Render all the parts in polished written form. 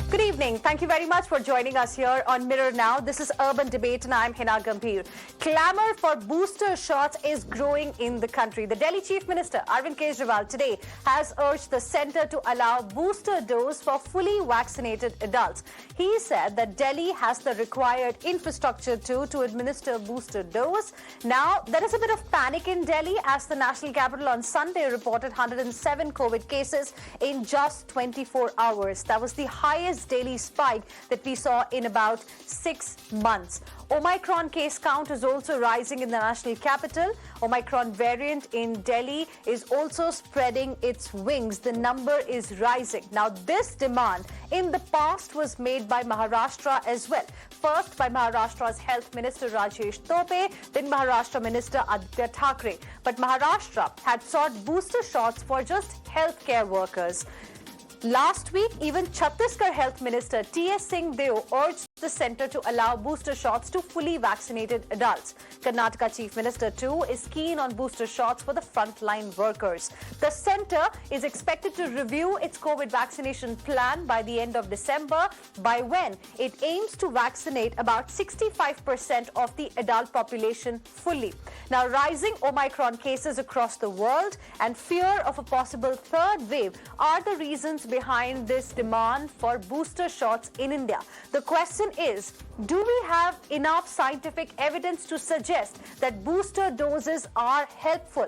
Good evening. Thank you very much for joining us here on Mirror Now. This is Urban Debate and I'm Hina Gambhir. Clamour for booster shots is growing in the country. The Delhi Chief Minister Arvind Kejriwal today has urged the centre to allow booster dose for fully vaccinated adults. He said that Delhi has the required infrastructure to administer booster dose. Now, there is a bit of panic in Delhi as the national capital on Sunday reported 107 COVID cases in just 24 hours. That was the highest daily spike that we saw in about 6 months. Omicron case count is also rising in the national capital. Omicron variant in Delhi is also spreading its wings. The number is rising. Now, this demand in the past was made by Maharashtra as well. First by Maharashtra's Health Minister Rajesh Tope, then Maharashtra Minister Aditya Thackeray. But Maharashtra had sought booster shots for just healthcare workers. Last week, even Chhattisgarh Health Minister T.S. Singh Deo urged the centre to allow booster shots to fully vaccinated adults. Karnataka Chief Minister too is keen on booster shots for the frontline workers. The centre is expected to review its COVID vaccination plan by the end of December, by when it aims to vaccinate about 65% of the adult population fully. Now, rising Omicron cases across the world and fear of a possible third wave are the reasons behind this demand for booster shots in India. The question is, do we have enough scientific evidence to suggest that booster doses are helpful?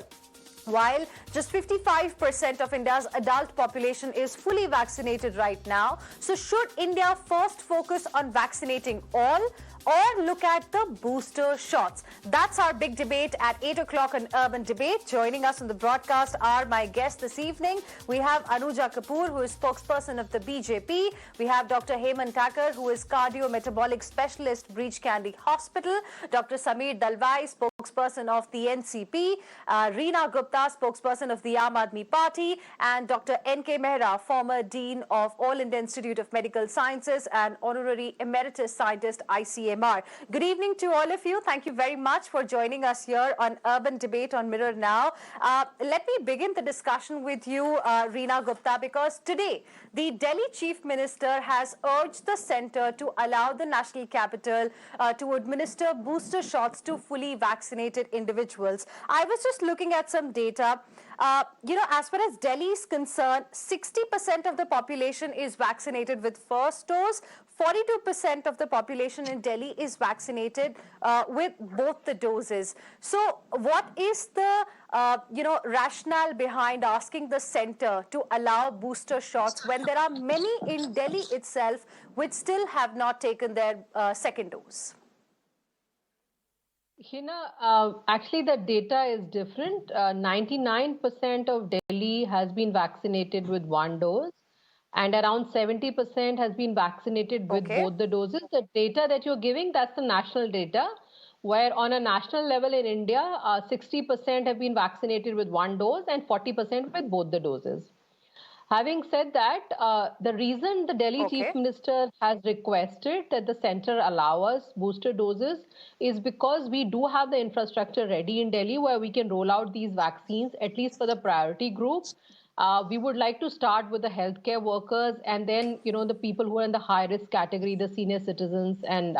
While just 55% of India's adult population is fully vaccinated right now, so should India first focus on vaccinating all or look at the booster shots? That's our big debate at 8 o'clock on Urban Debate. Joining us on the broadcast are my guests this evening. We have Anuja Kapoor, who is spokesperson of the BJP. We have Dr. Hemant Thakur, who is cardio-metabolic specialist, Breach Candy Hospital. Dr. Sameer Dalwai, spokesperson of the NCP. Reena Gupta, spokesperson of the Aam Aadmi Party. And Dr. N.K. Mehra, former Dean of All India Institute of Medical Sciences and Honorary Emeritus Scientist, ICMR. Good evening to all of you. Thank you very much for joining us here on Urban Debate on Mirror Now. Let me begin the discussion with you, Reena Gupta, because today the Delhi Chief Minister has urged the centre to allow the national capital to administer booster shots to fully vaccinated individuals. I was just looking at some data. As far as Delhi is concerned, 60% of the population is vaccinated with first dose. 42% of the population in Delhi is vaccinated with both the doses. So what is the rationale behind asking the centre to allow booster shots when there are many in Delhi itself which still have not taken their second dose? Hina, actually the data is different. 99% of Delhi has been vaccinated with one dose and around 70% has been vaccinated with both the doses. The data that you're giving, that's the national data, where on a national level in India, 60% have been vaccinated with one dose and 40% with both the doses. Having said that, the reason the Delhi Chief Minister has requested that the centre allow us booster doses is because we do have the infrastructure ready in Delhi where we can roll out these vaccines, at least for the priority groups. We would like to start with the healthcare workers and then, the people who are in the high-risk category, the senior citizens and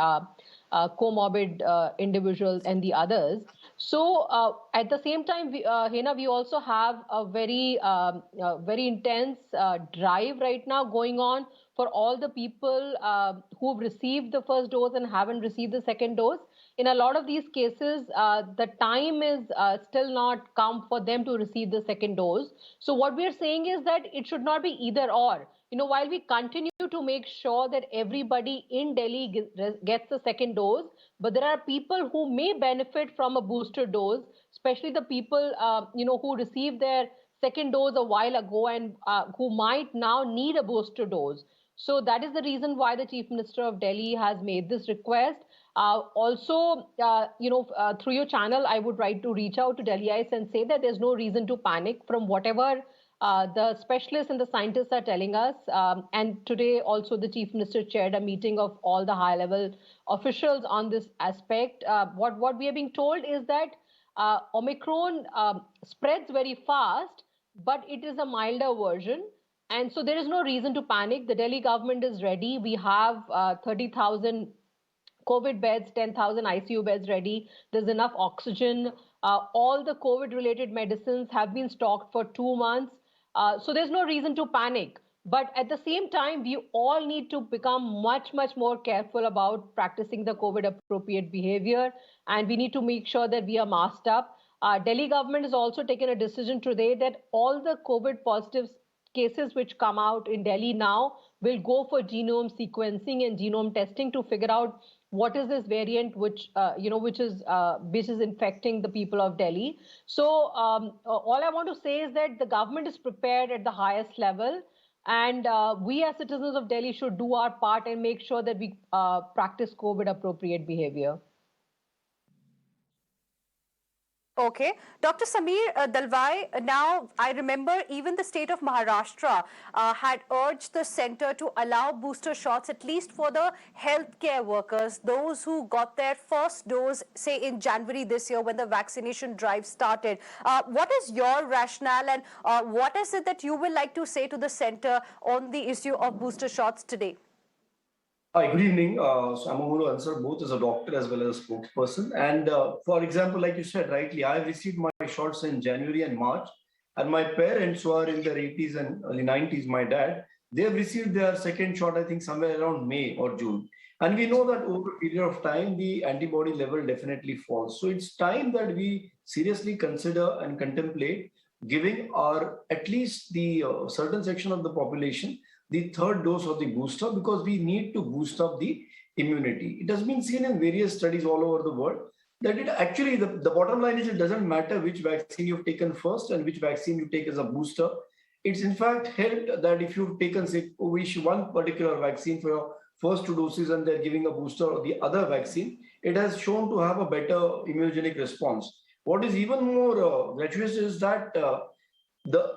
comorbid individuals and the others. So at the same time, Hina, we also have a very intense drive right now going on for all the people who've received the first dose and haven't received the second dose. In a lot of these cases, the time is still not come for them to receive the second dose. So what we're saying is that it should not be either or. While we continue to make sure that everybody in Delhi gets the second dose, but there are people who may benefit from a booster dose, especially the people, who received their second dose a while ago and who might now need a booster dose. So that is the reason why the Chief Minister of Delhi has made this request. Also, through your channel, I would like to reach out to Delhiites and say that there's no reason to panic from whatever the specialists and the scientists are telling us. And today also the Chief Minister chaired a meeting of all the high-level officials on this aspect. What we are being told is that Omicron spreads very fast, but it is a milder version. And so there is no reason to panic. The Delhi government is ready. We have 30,000 COVID beds, 10,000 ICU beds ready. There's enough oxygen. All the COVID-related medicines have been stocked for 2 months. So there's no reason to panic. But at the same time, we all need to become much, much more careful about practicing the COVID-appropriate behavior. And we need to make sure that we are masked up. Delhi government has also taken a decision today that all the COVID positive cases which come out in Delhi now will go for genome sequencing and genome testing to figure out what is this variant which which is infecting the people of Delhi. So all I want to say is that the government is prepared at the highest level, and we as citizens of Delhi should do our part and make sure that we practice COVID appropriate behavior. Okay. Dr. Sameer Dalwai, now I remember even the state of Maharashtra had urged the center to allow booster shots, at least for the healthcare workers, those who got their first dose, say in January this year when the vaccination drive started. What is your rationale, and what is it that you will like to say to the center on the issue of booster shots today? Hi, good evening. So I'm going to answer both as a doctor as well as a spokesperson. And for example, like you said rightly, I received my shots in January and March, and my parents who are in their 80s and early 90s, my dad, they have received their second shot, I think somewhere around May or June. And we know that over a period of time, the antibody level definitely falls. So it's time that we seriously consider and contemplate giving our, at least the certain section of the population, the third dose of the booster, because we need to boost up the immunity. It has been seen in various studies all over the world that it actually, the bottom line is it doesn't matter which vaccine you've taken first and which vaccine you take as a booster. It's in fact helped that if you've taken, say, one particular vaccine for your first two doses and they're giving a booster or the other vaccine, it has shown to have a better immunogenic response. What is even more gratuitous is that the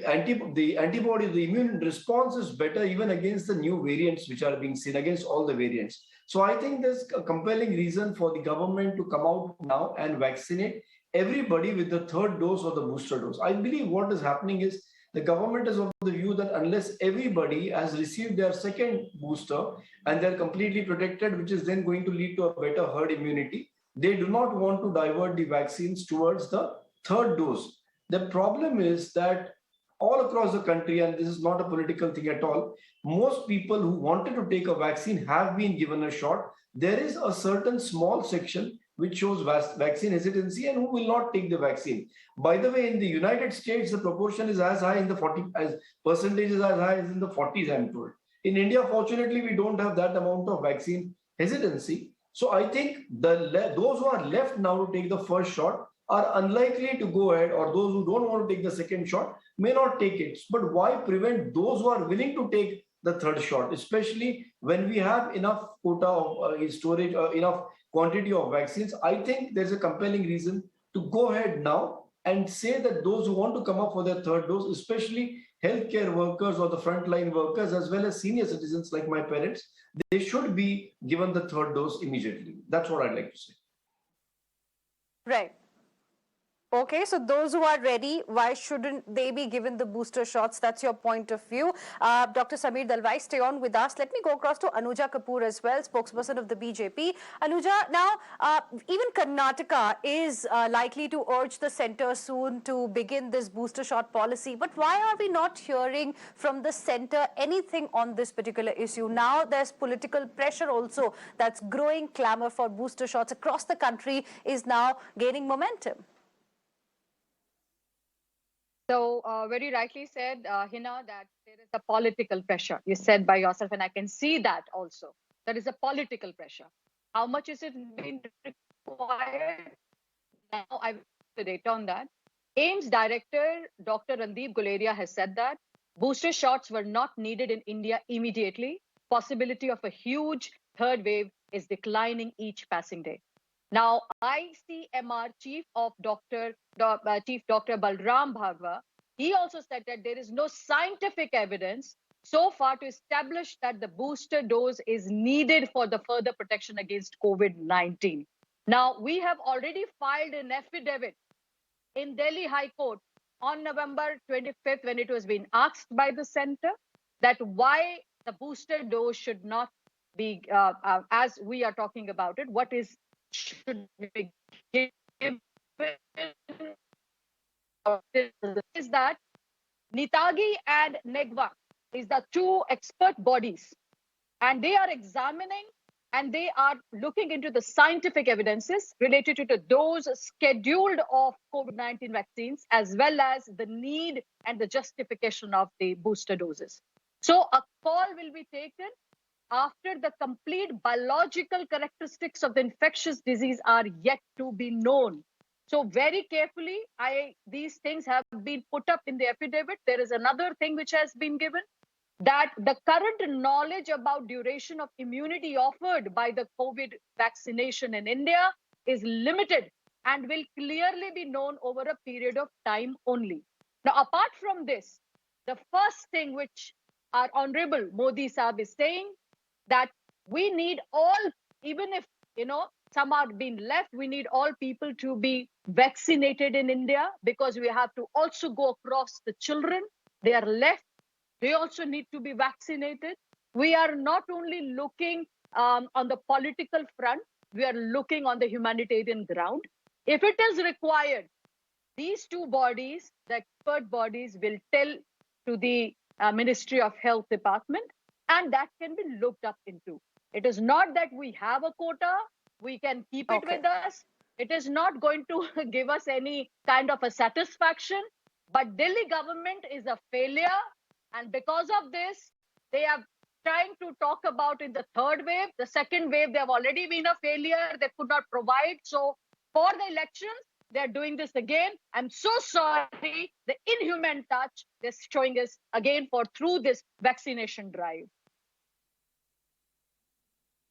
antibody, the immune response is better even against the new variants which are being seen, against all the variants. So I think there's a compelling reason for the government to come out now and vaccinate everybody with the third dose or the booster dose. I believe what is happening is the government is of the view that unless everybody has received their second booster and they're completely protected, which is then going to lead to a better herd immunity, they do not want to divert the vaccines towards the third dose. The problem is that all across the country, and this is not a political thing at all, most people who wanted to take a vaccine have been given a shot. There is a certain small section which shows vaccine hesitancy and who will not take the vaccine. By the way, in the United States, the proportion is as high in the 40, as percentage is as high as in the 40s, I'm told. In India, fortunately, we don't have that amount of vaccine hesitancy. So I think those who are left now to take the first shot are unlikely to go ahead, or those who don't want to take the second shot may not take it. But why prevent those who are willing to take the third shot, especially when we have enough quota of storage, enough quantity of vaccines? I think there's a compelling reason to go ahead now and say that those who want to come up for their third dose, especially healthcare workers or the frontline workers, as well as senior citizens like my parents, they should be given the third dose immediately. That's what I'd like to say. Right. Okay, so those who are ready, why shouldn't they be given the booster shots? That's your point of view. Dr. Sameer Dalwai, stay on with us. Let me go across to Anuja Kapoor as well, spokesperson of the BJP. Anuja, now, even Karnataka is likely to urge the centre soon to begin this booster shot policy. But why are we not hearing from the centre anything on this particular issue? Now there's political pressure also that's growing. Clamour for booster shots across the country is now gaining momentum. So very rightly said, Hina, that there is a political pressure. You said by yourself, and I can see that also. There is a political pressure. How much is it being required? Now I will the data on that. AIIMS director, Dr. Randeep Guleria, has said that booster shots were not needed in India immediately. Possibility of a huge third wave is declining each passing day. Now, ICMR Chief Dr. Balram Bhargava, he also said that there is no scientific evidence so far to establish that the booster dose is needed for the further protection against COVID-19. Now, we have already filed an affidavit in Delhi High Court on November 25th when it was being asked by the center that why the booster dose should not be, as we are talking about it, what is should be given is that Nitagi and NEGVA is the two expert bodies, and they are examining and they are looking into the scientific evidences related to the dose scheduled of COVID-19 vaccines, as well as the need and the justification of the booster doses. So a call will be taken after the complete biological characteristics of the infectious disease are yet to be known. So very carefully, these things have been put up in the affidavit. There is another thing which has been given, that the current knowledge about duration of immunity offered by the COVID vaccination in India is limited and will clearly be known over a period of time only. Now, apart from this, the first thing which our Honorable Modi Sahib is saying, that we need all, even if, some are being left, we need all people to be vaccinated in India, because we have to also go across the children. They are left. They also need to be vaccinated. We are not only looking on the political front, we are looking on the humanitarian ground. If it is required, these two bodies, the expert bodies, will tell to the Ministry of Health Department, and that can be looked up into. It is not that we have a quota, we can keep it with us. It is not going to give us any kind of a satisfaction, but Delhi government is a failure. And because of this, they are trying to talk about in the third wave. The second wave, they have already been a failure. They could not provide. So for the elections, they're doing this again. I'm so sorry. The inhuman touch they're showing us again through this vaccination drive.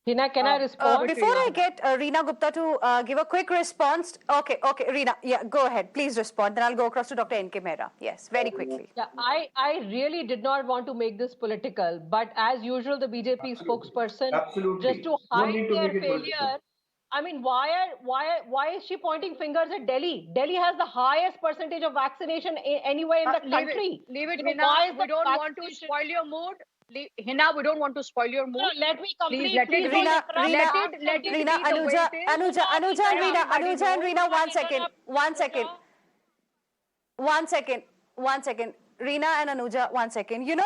Hina, can I respond? Before I get Reena Gupta to give a quick response. Okay, Reena, yeah, go ahead. Please respond. Then I'll go across to Dr. N.K. Mehra. Yes, very quickly. Yeah, I really did not want to make this political, but as usual, the BJP spokesperson, just to hide their failure. I mean, why is she pointing fingers at Delhi? Delhi has the highest percentage of vaccination anywhere in the country. Leave it, Hina. We don't want to spoil your mood. Hina, we don't want to spoil your mood. No, let me complete. Please, Reena, Anuja and Reena, 1 second. Reena and Anuja, 1 second.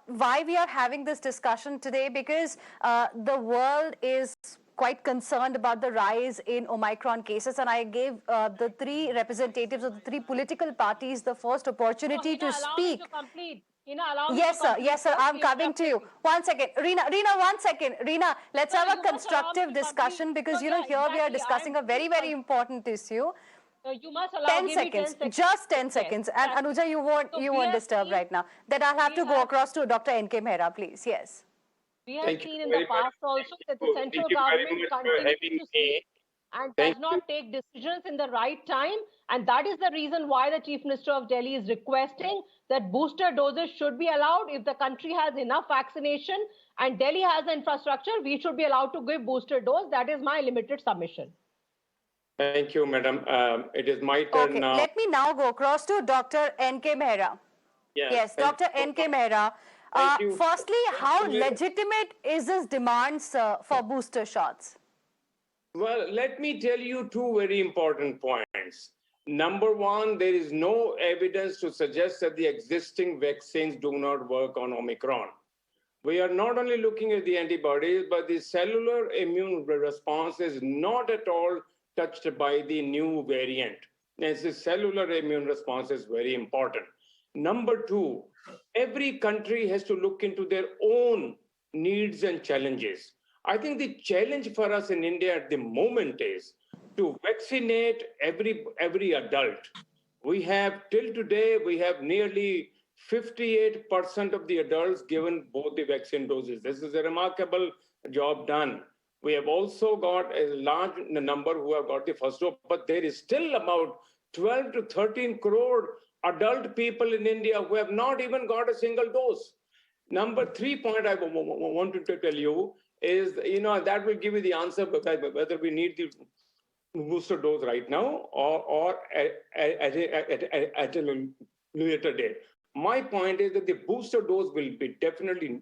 Why we are having this discussion today? Because the world is quite concerned about the rise in Omicron cases, and I gave the three representatives of the three political parties the first opportunity to speak. Yes, sir. I'm coming to you. 1 second. Reena, 1 second. Reena, let's have a constructive discussion, because, here we are discussing a very, very important issue. You must allow 10 seconds. Just 10 seconds. And Anuja, you won't disturb right now. Then I'll have to go across to Dr. N.K. Mehra, please. Yes. We have seen in the past also that the central government continues to see and does not take decisions in the right time. And that is the reason why the Chief Minister of Delhi is requesting that booster doses should be allowed. If the country has enough vaccination and Delhi has the infrastructure, we should be allowed to give booster dose. That is my limited submission. Thank you, madam. It is my turn now. Let me now go across to Dr. N.K. Mehra. Yes, Dr. N.K. Mehra. Firstly, how legitimate is this demand, sir, for booster shots? Well, let me tell you two very important points. Number one, there is no evidence to suggest that the existing vaccines do not work on Omicron. We are not only looking at the antibodies, but the cellular immune response is not at all touched by the new variant. And the cellular immune response is very important. Number two, every country has to look into their own needs and challenges. I think the challenge for us in India at the moment is to vaccinate every adult. We have, till today, we have nearly 58% of the adults given both the vaccine doses. This is a remarkable job done. We have also got a large number who have got the first dose, but there is still about 12 to 13 crore adult people in India who have not even got a single dose. Number 3 point I wanted to tell you is, that will give you the answer whether we need the booster dose right now or at a later date. My point is that the booster dose will be definitely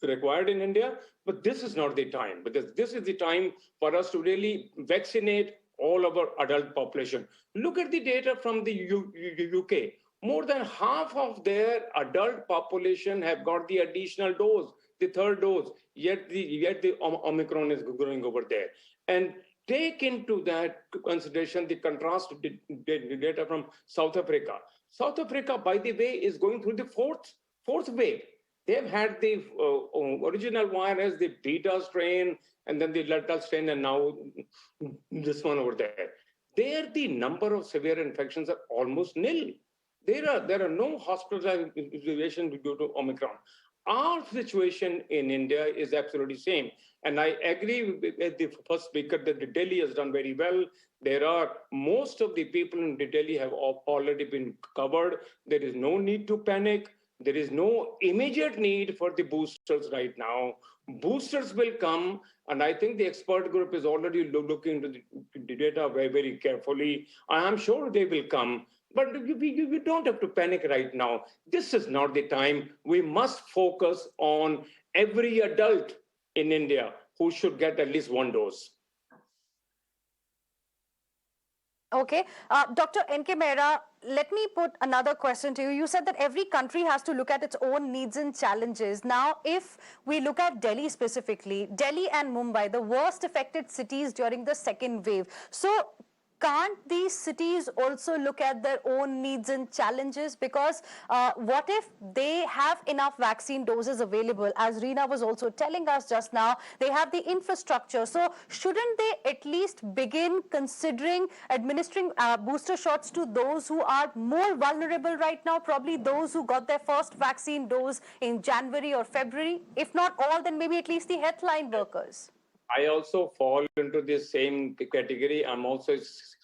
required in India, but this is not the time, because this is the time for us to really vaccinate all of our adult population. Look at the data from the UK. More than half of their adult population have got the additional dose, the third dose, yet the Omicron is growing over there. And take into that consideration the contrast data from South Africa. South Africa, by the way, is going through the fourth wave. They've had the original virus, the beta strain, and then the Delta strain, and now this one over there. There, the number of severe infections are almost nil. There are no hospitalizations due to Omicron. Our situation in India is absolutely same. And I agree with the first speaker that Delhi has done very well. Most of the people in Delhi have already been covered. There is no need to panic. There is no immediate need for the boosters right now. Boosters will come, and I think the expert group is already looking into the data very, very carefully. I am sure they will come. But you don't have to panic right now. This is not the time. We must focus on every adult in India who should get at least one dose. Okay. Dr. N.K. Mehra, let me put another question to you. You said that every country has to look at its own needs and challenges. Now, if we look at Delhi specifically, Delhi and Mumbai, the worst affected cities during the second wave. So, can't these cities also look at their own needs and challenges? Because what if they have enough vaccine doses available? As Reena was also telling us just now, they have the infrastructure. So shouldn't they at least begin considering administering booster shots to those who are more vulnerable right now? Probably those who got their first vaccine dose in January or February. If not all, then maybe at least the healthline workers. I also fall into this same category. I'm also a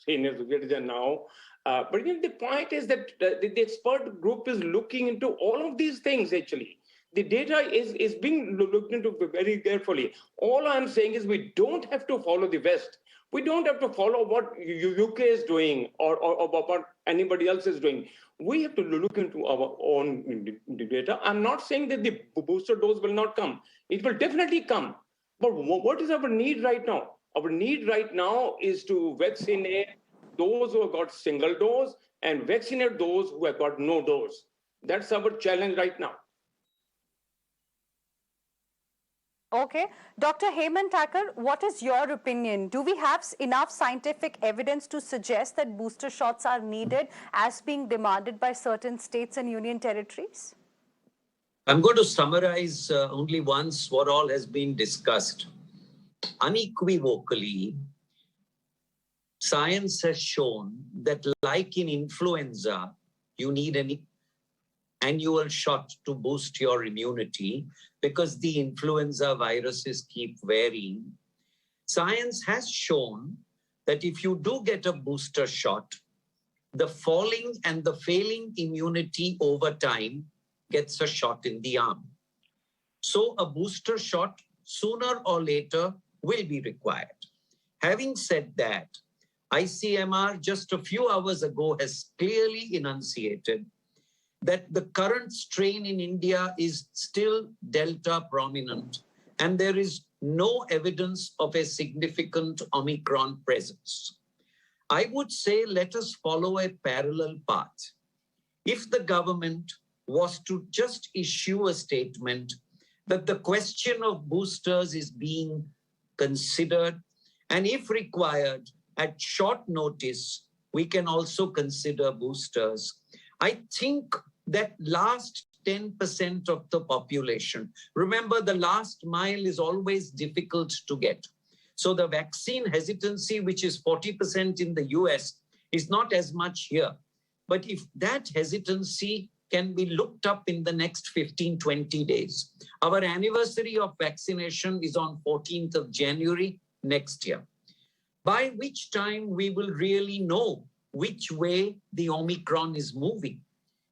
senior citizen now. But the point is that the expert group is looking into all of these things, actually. The data is being looked into very carefully. All I'm saying is we don't have to follow the West. We don't have to follow what UK is doing or what anybody else is doing. We have to look into our own data. I'm not saying that the booster dose will not come. It will definitely come. But what is our need right now? Our need right now is to vaccinate those who have got single dose and vaccinate those who have got no dose. That's our challenge right now. Okay. Dr. Hemant Thakur, what is your opinion? Do we have enough scientific evidence to suggest that booster shots are needed as being demanded by certain states and union territories? I'm going to summarize only once what all has been discussed. Unequivocally, science has shown that like in influenza, you need an annual shot to boost your immunity because the influenza viruses keep varying. Science has shown that if you do get a booster shot, the falling and the failing immunity over time gets a shot in the arm. So a booster shot sooner or later will be required. Having said that, ICMR just a few hours ago has clearly enunciated that the current strain in India is still Delta prominent, and there is no evidence of a significant Omicron presence. I would say let us follow a parallel path. If the government was to just issue a statement that the question of boosters is being considered, and if required, at short notice, we can also consider boosters. I think that last 10% of the population, remember the last mile is always difficult to get. So the vaccine hesitancy, which is 40% in the US, is not as much here. But if that hesitancy can be looked up in the next 15, 20 days. Our anniversary of vaccination is on 14th of January next year, by which time we will really know which way the Omicron is moving.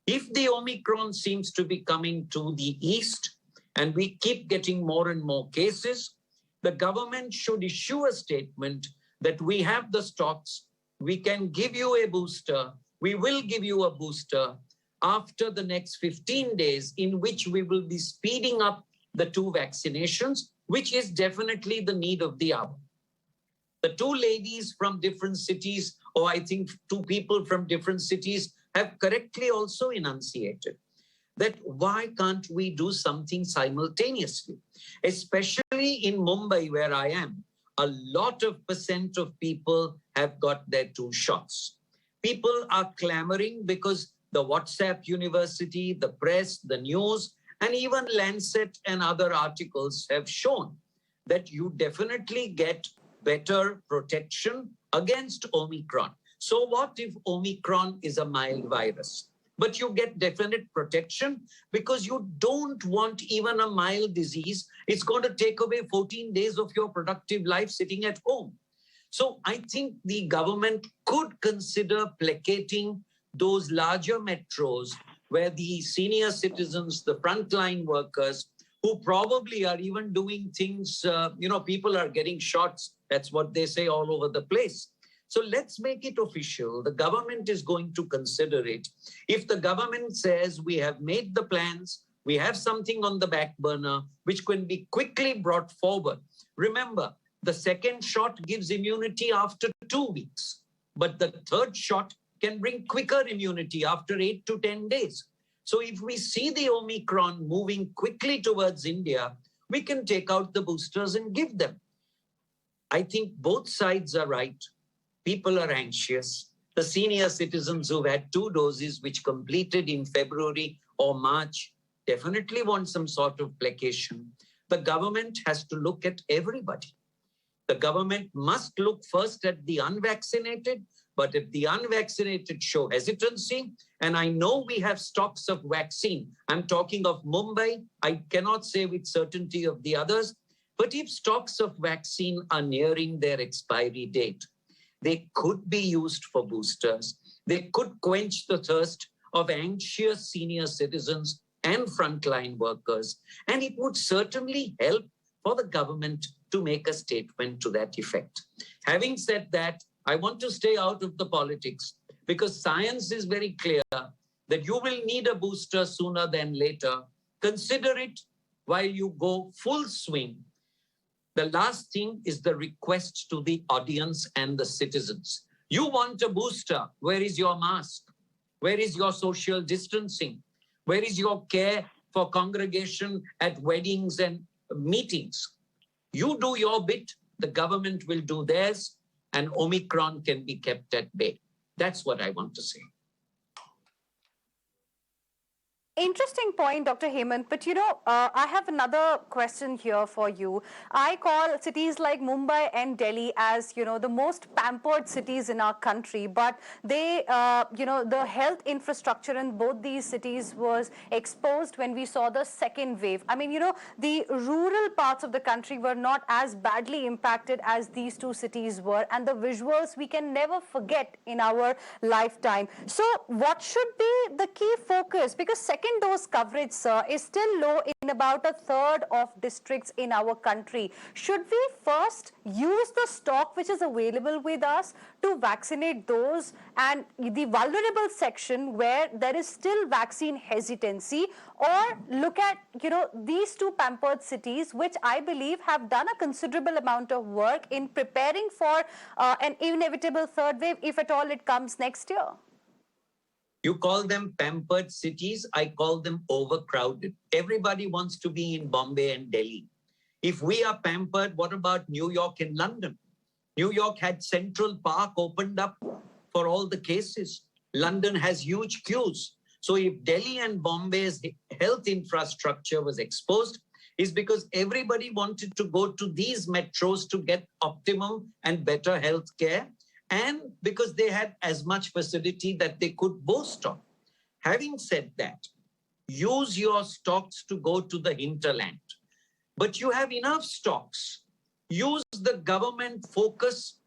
If the Omicron seems to be coming to the east and we keep getting more and more cases, the government should issue a statement that we have the stocks, we can give you a booster, we will give you a booster after the next 15 days, in which we will be speeding up the 2 vaccinations, which is definitely the need of the hour. The 2 ladies from different cities, or I think 2 people from different cities, have correctly also enunciated that why can't we do something simultaneously? Especially in Mumbai, where I am, a lot of % of people have got their 2 shots. People are clamoring because the WhatsApp University, the press, the news, and even Lancet and other articles have shown that you definitely get better protection against Omicron. So what if Omicron is a mild virus? But you get definite protection because you don't want even a mild disease. It's going to take away 14 days of your productive life sitting at home. So I think the government could consider placating those larger metros where the senior citizens, the frontline workers, who probably are even doing things, people are getting shots. That's what they say all over the place. So let's make it official. The government is going to consider it. If the government says we have made the plans, we have something on the back burner, which can be quickly brought forward. Remember, the second shot gives immunity after 2 weeks, but the third shot can bring quicker immunity after 8 to 10 days. So if we see the Omicron moving quickly towards India, we can take out the boosters and give them. I think both sides are right. People are anxious. The senior citizens who've had 2 doses, which completed in February or March, definitely want some sort of placation. The government has to look at everybody. The government must look first at the unvaccinated, but if the unvaccinated show hesitancy, and I know we have stocks of vaccine, I'm talking of Mumbai, I cannot say with certainty of the others, but if stocks of vaccine are nearing their expiry date, they could be used for boosters. They could quench the thirst of anxious senior citizens and frontline workers. And it would certainly help for the government to make a statement to that effect. Having said that, I want to stay out of the politics because science is very clear that you will need a booster sooner than later. Consider it while you go full swing. The last thing is the request to the audience and the citizens. You want a booster. Where is your mask? Where is your social distancing? Where is your care for congregation at weddings and meetings? You do your bit, the government will do theirs, and Omicron can be kept at bay. That's what I want to say. Interesting point, Dr. Hemant. But I have another question here for you. I call cities like Mumbai and Delhi as, the most pampered cities in our country. But they, the health infrastructure in both these cities was exposed when we saw the second wave. I mean, the rural parts of the country were not as badly impacted as these 2 cities were. And the visuals we can never forget in our lifetime. So what should be the key focus? Because second dose coverage, sir, is still low in about 1/3 of districts in our country. Should we first use the stock which is available with us to vaccinate those and the vulnerable section where there is still vaccine hesitancy, or look at, these 2 pampered cities, which I believe have done a considerable amount of work in preparing for an inevitable third wave, if at all it comes next year? You call them pampered cities, I call them overcrowded. Everybody wants to be in Bombay and Delhi. If we are pampered, what about New York and London? New York had Central Park opened up for all the cases. London has huge queues. So if Delhi and Bombay's health infrastructure was exposed, is because everybody wanted to go to these metros to get optimum and better health care, and because they had as much facility that they could boast of. Having said that, use your stocks to go to the hinterland. But you have enough stocks. Use the government focus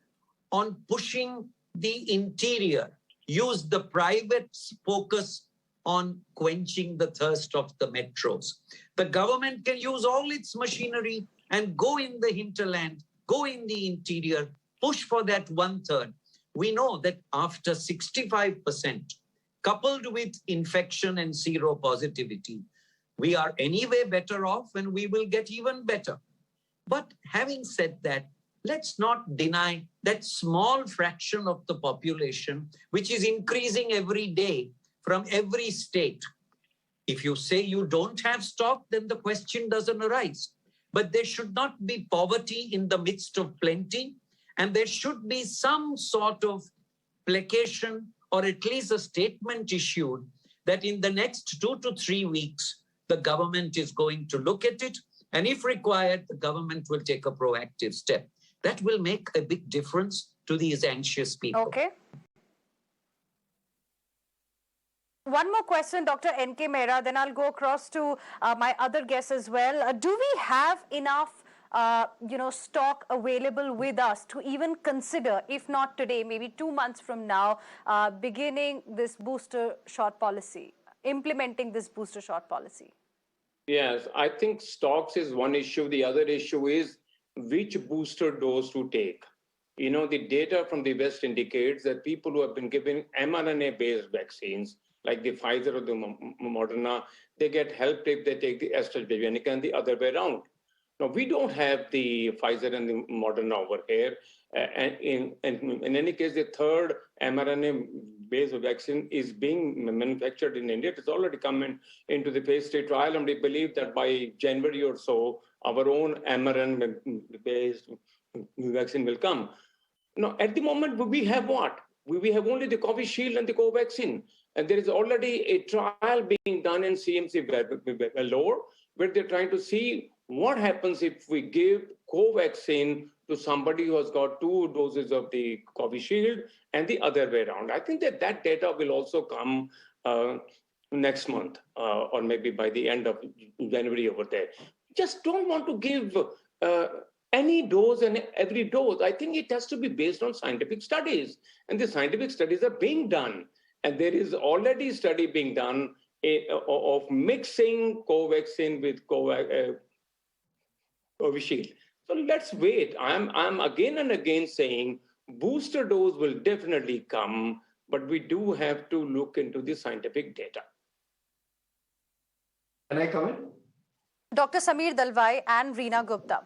on pushing the interior. Use the private focus on quenching the thirst of the metros. The government can use all its machinery and go in the hinterland, go in the interior, push for that 1/3. We know that after 65%, coupled with infection and seropositivity, we are anyway better off and we will get even better. But having said that, let's not deny that small fraction of the population, which is increasing every day from every state. If you say you don't have stock, then the question doesn't arise. But there should not be poverty in the midst of plenty, and there should be some sort of placation or at least a statement issued that in the next 2 to 3 weeks, the government is going to look at it, and if required, the government will take a proactive step. That will make a big difference to these anxious people. Okay. One more question, Dr. N.K. Mehra, then I'll go across to my other guests as well. Do we have enough stock available with us to even consider, if not today, maybe 2 months from now, beginning this booster shot policy, implementing this booster shot policy? Yes, I think stocks is one issue. The other issue is which booster dose to take. You know, the data from the West indicates that people who have been given mRNA-based vaccines, like the Pfizer or the Moderna, they get help if they take the AstraZeneca and the other way around. Now, we don't have the Pfizer and the Moderna over here. And in any case, the third mRNA-based vaccine is being manufactured in India. It's already come into the phase 3 trial, and we believe that by January or so, our own mRNA-based vaccine will come. Now, at the moment, we have what? We have only the Covishield and the Covaxin. And there is already a trial being done in CMC Vellore, where they're trying to see what happens if we give Covaxin to somebody who has got 2 doses of the Covishield and the other way around. I think that data will also come next month or maybe by the end of January over there. Just don't want to give any dose and every dose. I think it has to be based on scientific studies. And the scientific studies are being done. And there is already a study being done of mixing Covaxin with Covishield. So let's wait. I'm again and again saying booster dose will definitely come, but we do have to look into the scientific data. Can I come in? Dr. Sameer Dalwai and Reena Gupta.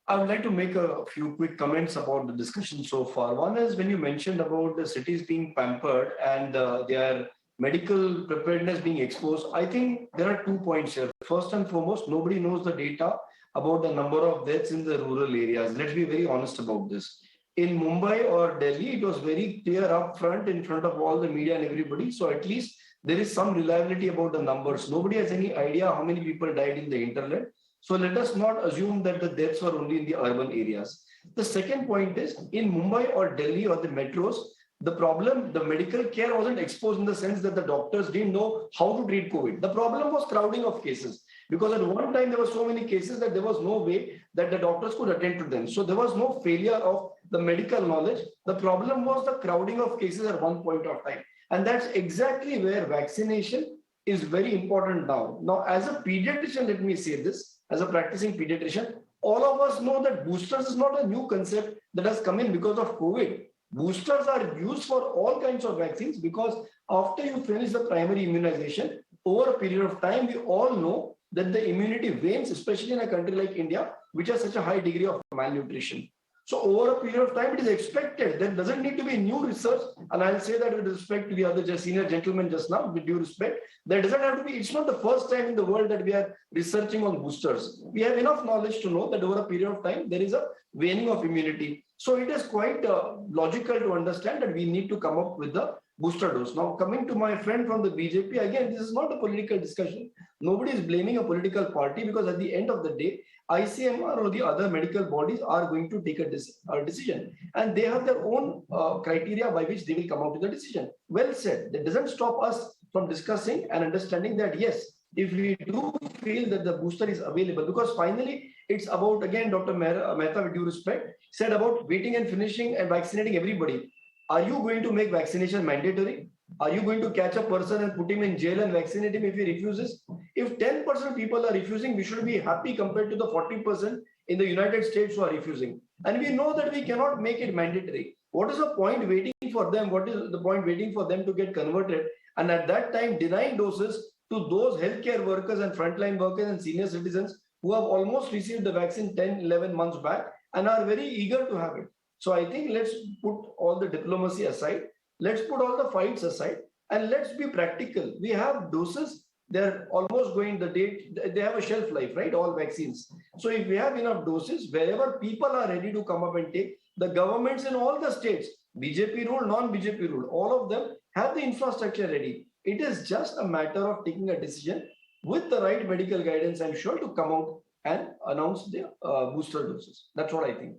I would like to make a few quick comments about the discussion so far. One is when you mentioned about the cities being pampered and their medical preparedness being exposed. I think there are 2 points here. First and foremost, nobody knows the data about the number of deaths in the rural areas. Let's be very honest about this. In Mumbai or Delhi, it was very clear up front in front of all the media and everybody. So at least there is some reliability about the numbers. Nobody has any idea how many people died in the hinterland. So let us not assume that the deaths were only in the urban areas. The second point is in Mumbai or Delhi or the metros, the problem, the medical care wasn't exposed in the sense that the doctors didn't know how to treat COVID. The problem was crowding of cases because at one time there were so many cases that there was no way that the doctors could attend to them. So there was no failure of the medical knowledge. The problem was the crowding of cases at one point of time. And that's exactly where vaccination is very important now. Now, as a pediatrician, let me say this. As a practicing pediatrician, all of us know that boosters is not a new concept that has come in because of COVID. Boosters are used for all kinds of vaccines because after you finish the primary immunization, over a period of time, we all know that the immunity wanes, especially in a country like India, which has such a high degree of malnutrition. So over a period of time, it is expected. There doesn't need to be new research. And I'll say that with respect to the other senior gentleman just now, with due respect, there doesn't have to be, it's not the first time in the world that we are researching on boosters. We have enough knowledge to know that over a period of time, there is a waning of immunity. So it is quite logical to understand that we need to come up with the booster dose. Now, coming to my friend from the BJP, again, this is not a political discussion. Nobody is blaming a political party because at the end of the day, ICMR or the other medical bodies are going to take a decision. And they have their own criteria by which they will come out with a decision. Well said. That doesn't stop us from discussing and understanding that, yes, if we do feel that the booster is available, because finally, it's about, again, Dr. Mehta, with due respect, said about waiting and finishing and vaccinating everybody. Are you going to make vaccination mandatory? Are you going to catch a person and put him in jail and vaccinate him if he refuses? If 10% people are refusing, we should be happy compared to the 40% in the United States who are refusing. And we know that we cannot make it mandatory. What is the point waiting for them? What is the point waiting for them to get converted? And at that time, denying doses to those healthcare workers and frontline workers and senior citizens who have almost received the vaccine 10, 11 months back and are very eager to have it. So I think let's put all the diplomacy aside. Let's put all the fights aside and let's be practical. We have doses. They're almost going the date. They have a shelf life, right? All vaccines. So if we have enough doses, wherever people are ready to come up and take, the governments in all the states, BJP rule, non-BJP rule, all of them have the infrastructure ready. It is just a matter of taking a decision with the right medical guidance, I'm sure, to come out and announce the booster doses. That's what I think.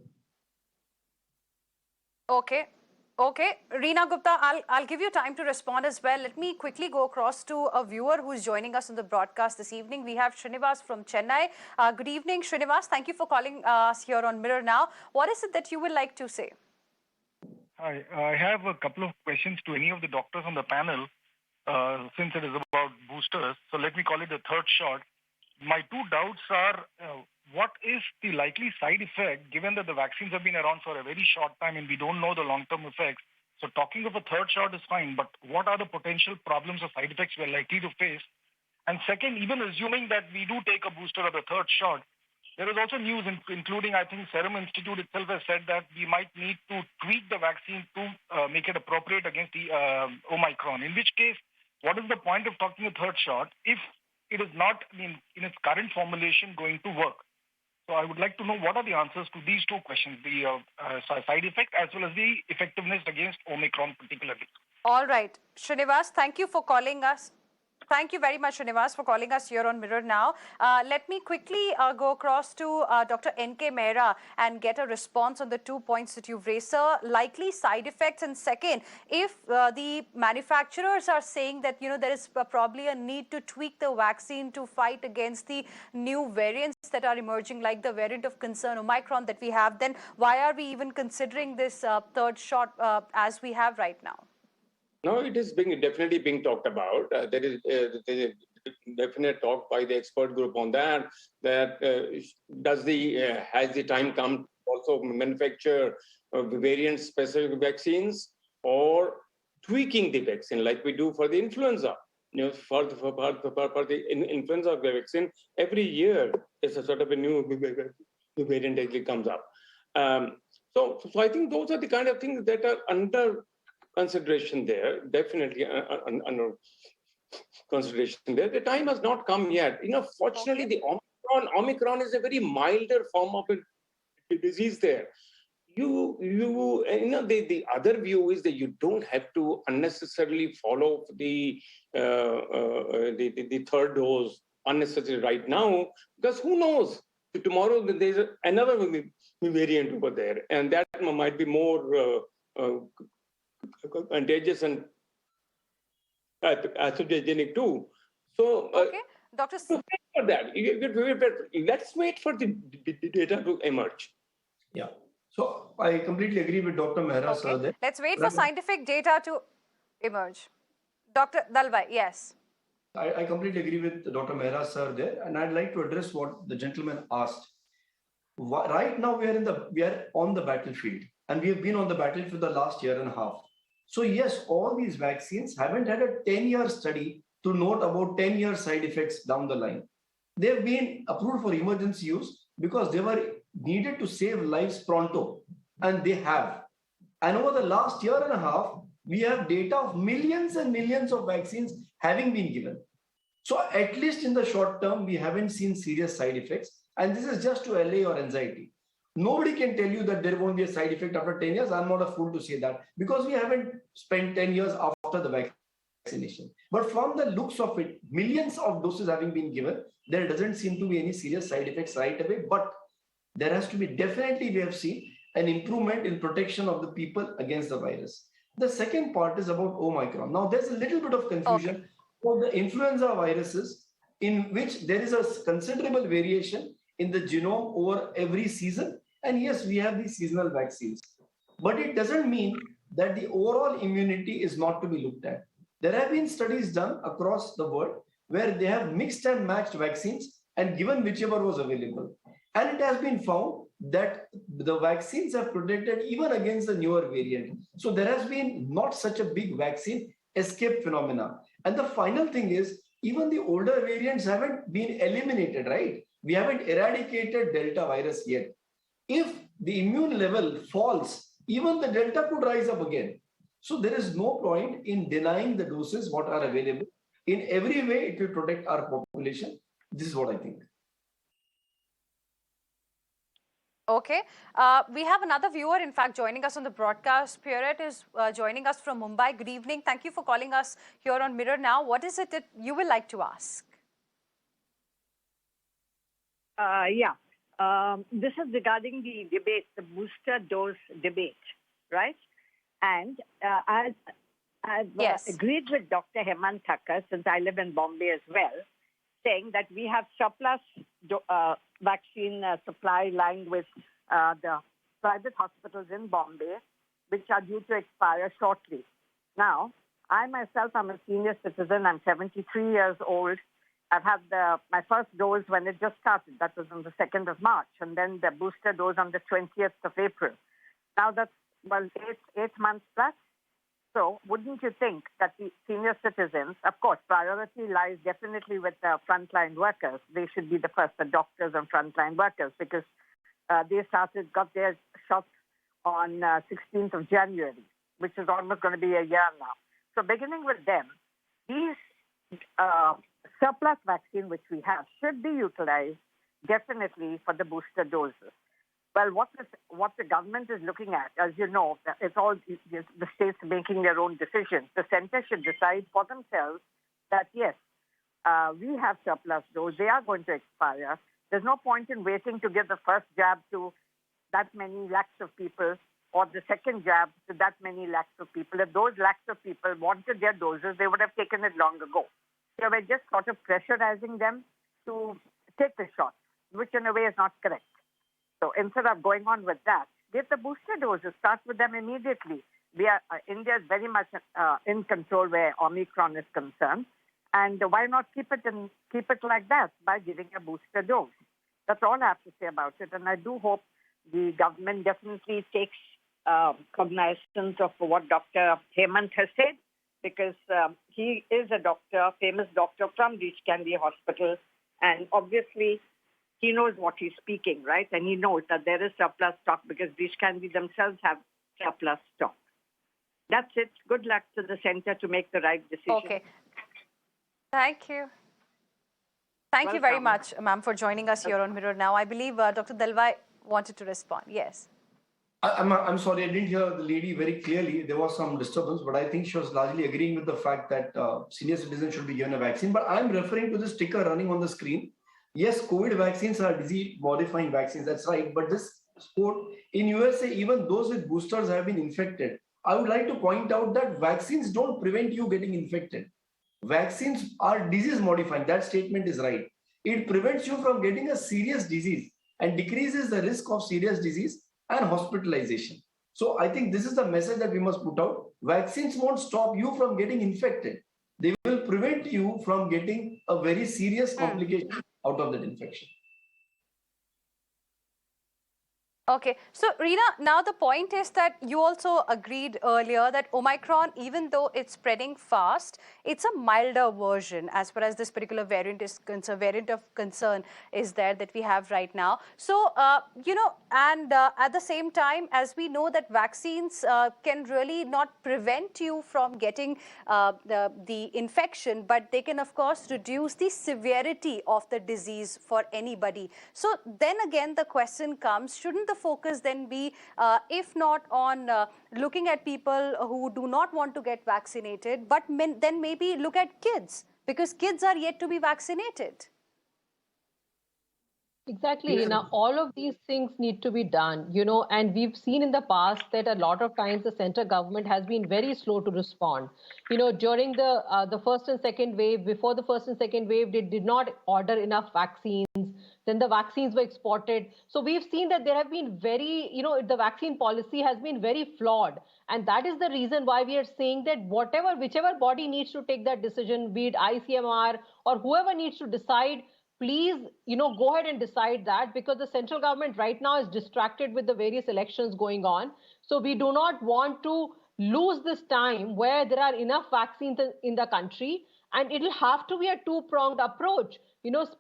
Okay. Reena Gupta, I'll give you time to respond as well. Let me quickly go across to a viewer who's joining us on the broadcast this evening. We have Srinivas from Chennai. Good evening, Srinivas. Thank you for calling us here on Mirror Now. What is it that you would like to say? Hi, I have a couple of questions to any of the doctors on the panel, since it is about boosters. So let me call it the third shot. My two doubts are, what is the likely side effect, given that the vaccines have been around for a very short time and we don't know the long-term effects? So talking of a third shot is fine, but what are the potential problems or side effects we're likely to face? And second, even assuming that we do take a booster or the third shot, there is also news, including, I think, Serum Institute itself has said that we might need to tweak the vaccine to make it appropriate against the Omicron. In which case, what is the point of talking a third shot if it is not, in its current formulation, going to work? So I would like to know what are the answers to these two questions, the side effect as well as the effectiveness against Omicron particularly. All right. Srinivas, thank you for calling us. Thank you very much, Srinivas, for calling us here on Mirror Now. Let me quickly go across to Dr. N.K. Mehra and get a response on the 2 points that you've raised, sir. Likely side effects, and second, if the manufacturers are saying that, there is probably a need to tweak the vaccine to fight against the new variants that are emerging, like the variant of concern, Omicron, that we have, then why are we even considering this third shot as we have right now? No, it is definitely being talked about. There is a definite talk by the expert group on that. That has the time come to also manufacture variant-specific vaccines or tweaking the vaccine like we do for the influenza. For the influenza vaccine, every year is a sort of a new variant actually comes up. So I think those are the kind of things that are under consideration there, definitely under consideration there. The time has not come yet. Fortunately, the Omicron is a very milder form of a disease there. The other view is that you don't have to unnecessarily follow the third dose unnecessarily right now, because who knows? Tomorrow there's another variant over there, and that might be more contagious and pathogenic too. So, okay, Dr. For that, let's wait for the data to emerge. Yeah. So I completely agree with Dr. Mehra, sir. There. Let's wait for scientific data to emerge. Dr. Dalwai, yes. I completely agree with Dr. Mehra, sir, there, and I'd like to address what the gentleman asked. Right now, we are on the battlefield, and we have been on the battlefield for the last year and a half. So yes, all these vaccines haven't had a 10-year study to note about 10-year side effects down the line. They've been approved for emergency use because they were needed to save lives pronto, and they have. And over the last year and a half, we have data of millions and millions of vaccines having been given. So at least in the short term, we haven't seen serious side effects. And this is just to allay your anxiety. Nobody can tell you that there won't be a side effect after 10 years. I'm not a fool to say that, because we haven't spent 10 years after the vaccination. But from the looks of it, millions of doses having been given, there doesn't seem to be any serious side effects right away. But there has to be, definitely we have seen an improvement in protection of the people against the virus. The second part is about Omicron. Now, there's a little bit of confusion about the influenza viruses, in which there is a considerable variation in the genome over every season. And yes, we have these seasonal vaccines, but it doesn't mean that the overall immunity is not to be looked at. There have been studies done across the world where they have mixed and matched vaccines and given whichever was available. And it has been found that the vaccines have protected even against the newer variant. So there has been not such a big vaccine escape phenomena. And the final thing is, even the older variants haven't been eliminated, right? We haven't eradicated Delta virus yet. If the immune level falls, even the Delta could rise up again. So there is no point in denying the doses what are available. In every way, it will protect our population. This is what I think. Okay. We have another viewer, in fact, joining us on the broadcast. Pierrette is joining us from Mumbai. Good evening. Thank you for calling us here on Mirror Now. What is it that you would like to ask? This is regarding the debate, the booster dose debate, right? And I've agreed with Dr. Hemant Thakkar, since I live in Bombay as well, saying that we have surplus vaccine supply lying with the private hospitals in Bombay, which are due to expire shortly. Now, I myself am a senior citizen. I'm 73 years old. I've had my first dose when it just started. That was on the 2nd of March, and then the booster dose on the 20th of April. Now that's, well, eight months plus. So wouldn't you think that the senior citizens, of course, priority lies definitely with the frontline workers. They should be the first, the doctors and frontline workers, because they got their shots on 16th of January, which is almost going to be a year now. So beginning with them, these surplus vaccine which we have should be utilized definitely for the booster doses. Well, what the government is looking at, as you know, it's all the states making their own decisions. The center should decide for themselves that, yes, we have surplus doses. They are going to expire. There's no point in waiting to give the first jab to that many lakhs of people or the second jab to that many lakhs of people. If those lakhs of people wanted their doses, they would have taken it long ago. So we're just sort of pressurizing them to take the shot, which in a way is not correct. So instead of going on with that, give the booster doses, start with them immediately. India is very much in control where Omicron is concerned. And why not keep it like that by giving a booster dose? That's all I have to say about it. And I do hope the government definitely takes cognizance of what Dr. Hemant has said, because he is a doctor, famous doctor from Breach Candy Hospital. And obviously, he knows what he's speaking, right? And he knows that there is surplus stock because Breach Candy themselves have surplus stock. That's it. Good luck to the center to make the right decision. Okay. Thank you. Thank you very much, ma'am, for joining us here on Mirror Now. I believe Dr. Dalwai wanted to respond. Yes. I'm sorry, I didn't hear the lady very clearly. There was some disturbance, but I think she was largely agreeing with the fact that senior citizens should be given a vaccine. But I'm referring to the sticker running on the screen. Yes, COVID vaccines are disease-modifying vaccines, that's right. But this sport, in USA, even those with boosters have been infected. I would like to point out that vaccines don't prevent you getting infected. Vaccines are disease-modifying. That statement is right. It prevents you from getting a serious disease and decreases the risk of serious disease and hospitalization. So I think this is the message that we must put out. Vaccines won't stop you from getting infected. They will prevent you from getting a very serious complication out of that infection. Okay, so Reena, now the point is that you also agreed earlier that Omicron, even though it's spreading fast, it's a milder version as far as this particular variant is concerned. Variant of concern is there that we have right now. So, at the same time, as we know that vaccines can really not prevent you from getting the infection, but they can, of course, reduce the severity of the disease for anybody. So then again, the question comes, shouldn't the focus then be, if not on looking at people who do not want to get vaccinated, but then maybe look at kids, because kids are yet to be vaccinated? Exactly. Now, all of these things need to be done, and we've seen in the past that a lot of times the center government has been very slow to respond. During the first and second wave, before the first and second wave, they did not order enough vaccines. Then the vaccines were exported. So we've seen that there have been the vaccine policy has been very flawed. And that is the reason why we are saying that whichever body needs to take that decision, be it ICMR or whoever needs to decide, please, go ahead and decide that, because the central government right now is distracted with the various elections going on. So we do not want to lose this time where there are enough vaccines in the country, and it'll have to be a two-pronged approach.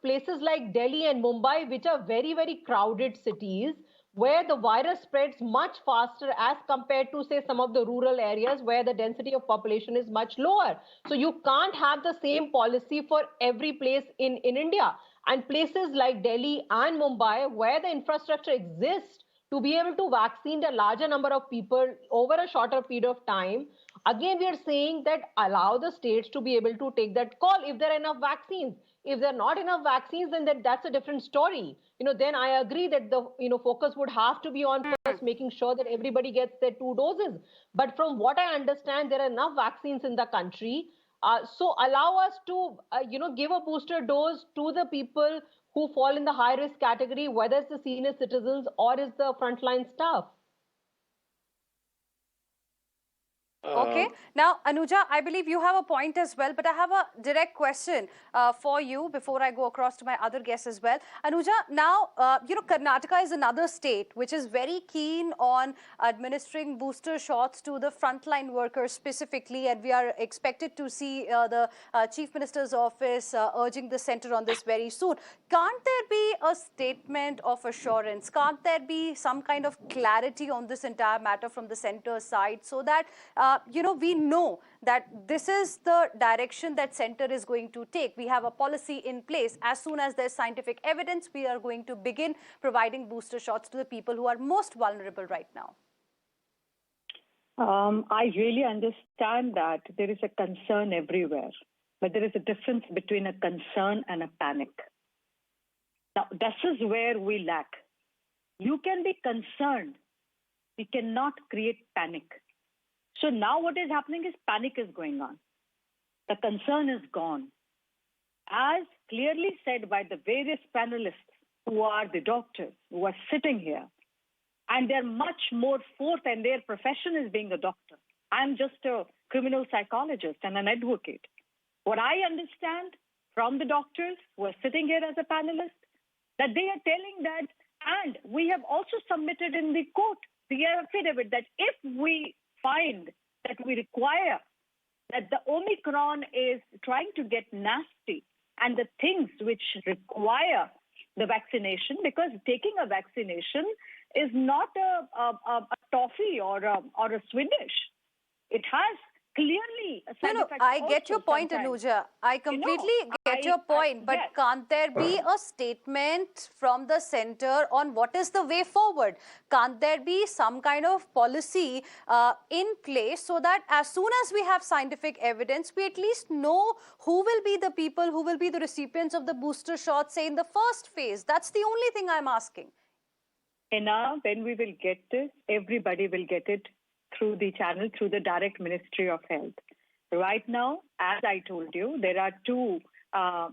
Places like Delhi and Mumbai, which are very, very crowded cities, where the virus spreads much faster as compared to, say, some of the rural areas where the density of population is much lower. So you can't have the same policy for every place in India. And places like Delhi and Mumbai, where the infrastructure exists to be able to vaccinate a larger number of people over a shorter period of time, again, we are saying that allow the states to be able to take that call if there are enough vaccines. If there are not enough vaccines, then that's a different story. Then I agree that the focus would have to be on first making sure that everybody gets their 2 doses. But from what I understand, there are enough vaccines in the country. So allow us to, give a booster dose to the people who fall in the high risk category, whether it's the senior citizens or is the frontline staff. Okay. Now, Anuja, I believe you have a point as well, but I have a direct question for you before I go across to my other guests as well. Anuja, now, Karnataka is another state which is very keen on administering booster shots to the frontline workers specifically, and we are expected to see the Chief Minister's office urging the center on this very soon. Can't there be a statement of assurance? Can't there be some kind of clarity on this entire matter from the center side so that we know that this is the direction that center is going to take? We have a policy in place. As soon as there's scientific evidence, we are going to begin providing booster shots to the people who are most vulnerable right now. I really understand that there is a concern everywhere, but there is a difference between a concern and a panic. Now, this is where we lack. You can be concerned. We cannot create panic. So now what is happening is panic is going on. The concern is gone. As clearly said by the various panelists who are the doctors who are sitting here, and they're much more forth, and their profession is being a doctor. I'm just a criminal psychologist and an advocate. What I understand from the doctors who are sitting here as a panelist, that they are telling that, and we have also submitted in the court the affidavit that if we find that we require, that the Omicron is trying to get nasty, and the things which require the vaccination, because taking a vaccination is not a toffee or a Swedish. It has clearly a side effect. I get your point, Anuja. I completely get your point, but yes. Can't there be a statement from the center on what is the way forward? Can't there be some kind of policy in place so that as soon as we have scientific evidence, we at least know who will be the people, who will be the recipients of the booster shots, say in the first phase? That's the only thing I'm asking. Hina, when we will get this, everybody will get it through the channel, through the direct Ministry of Health. Right now, as I told you, there are 2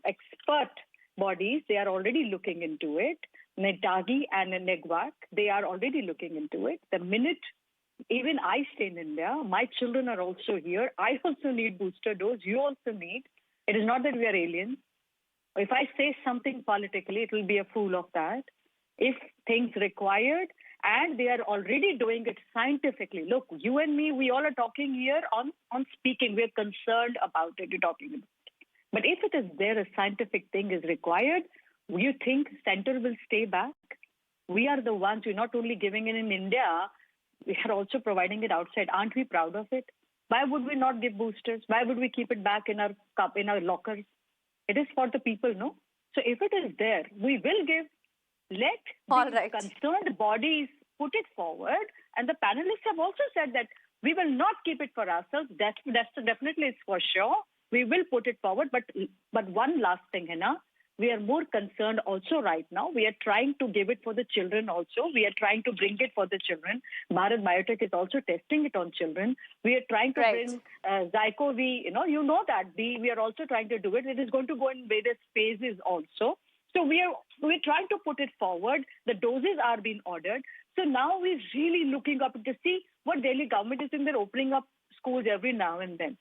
expert bodies. They are already looking into it. NETAGI and NEGWAC, they are already looking into it. The minute even I stay in India, my children are also here. I also need booster dose. You also need. It is not that we are aliens. If I say something politically, it will be a fool of that. If things required, and they are already doing it scientifically. Look, you and me, we all are talking here on speaking. We're concerned about it. You're talking about it. But if it is there, a scientific thing is required, you think center will stay back? We are the ones, we're not only giving it in India, we are also providing it outside. Aren't we proud of it? Why would we not give boosters? Why would we keep it back in our cup, in our lockers? It is for the people, no? So if it is there, we will give. Let the concerned bodies put it forward. And the panelists have also said that we will not keep it for ourselves. That's definitely, it's for sure. We will put it forward. But one last thing, Hina, we are more concerned also right now. We are trying to give it for the children also. We are trying to bring it for the children. Bharat Biotech is also testing it on children. We are trying to bring Zycov, you know that. We are also trying to do it. It is going to go in various phases also. So we're trying to put it forward. The doses are being ordered. So now we're really looking up to see what Delhi government is doing. They're opening up schools every now and then.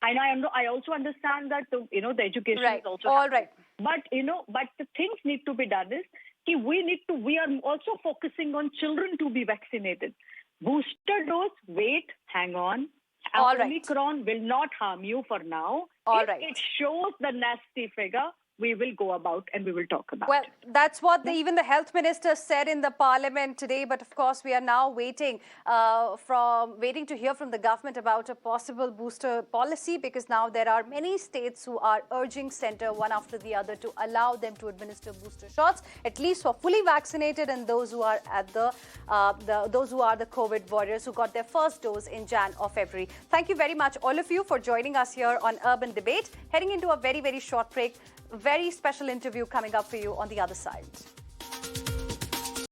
And I also understand that the education is also all happening. Right. But the things need to be done is we are also focusing on children to be vaccinated. Booster dose, wait, hang on. Omicron will not harm you for now. If it shows the nasty figure, we will go about and we will talk about it. That's what even the health minister said in the parliament today. But of course, we are now waiting to hear from the government about a possible booster policy, because now there are many states who are urging centre one after the other to allow them to administer booster shots, at least for fully vaccinated and those who are at the COVID warriors who got their first dose in Jan or February. Thank you very much, all of you, for joining us here on Urban Debate. Heading into a very, very short break. Very special interview coming up for you on the other side.